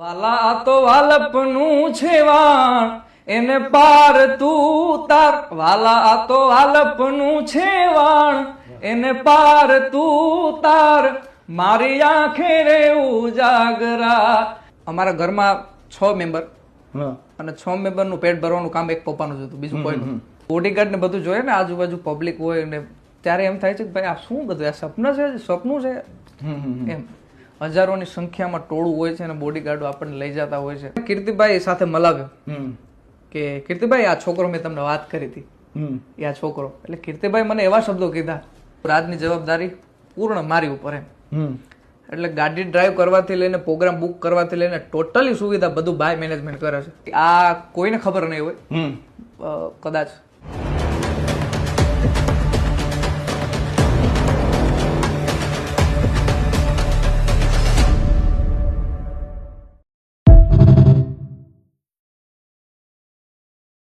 વાલા આ તો વાલપનું છે વાણ એને પાર તું તાર. વાલા આ તો વાલપનું છે વાણ એને પાર તું તાર. મારી આંખે રે ઉજાગરા. અમારા ઘરમાં 6 મેમ્બર અને 6 મેમ્બર નું પેટ ભરવાનું કામ એક પપ્પાનું જ હતું, બીજું કોઈનું. બોડીગાર્ડ ને બધું જોઈએ ને, આજુબાજુ પબ્લિક હોય ને, ત્યારે એમ થાય છે કે ભાઈ આ શું બધું, આ સપનું છે, સપનું છે એમ. હજારોની સંખ્યામાં ટોળું હોય છે અને બોડીગાર્ડો આપણને લઈ જતા હોય છે. કીર્તિભાઈ સાથે મલાવ્યો કે કીર્તિભાઈ આ છોકરો મેં તમને વાત કરી હતી, એ આ છોકરો. એટલે કીર્તિભાઈ મને એવા શબ્દો કીધા, રાજની જવાબદારી પૂર્ણ મારી ઉપર એમ. એટલે ગાડી ડ્રાઈવ કરવાથી લઈને પ્રોગ્રામ બુક કરવાથી લઈને ટોટલી સુવિધા બધું બાય મેનેજમેન્ટ કરે છે. આ કોઈને ખબર નહીં હોય કદાચ,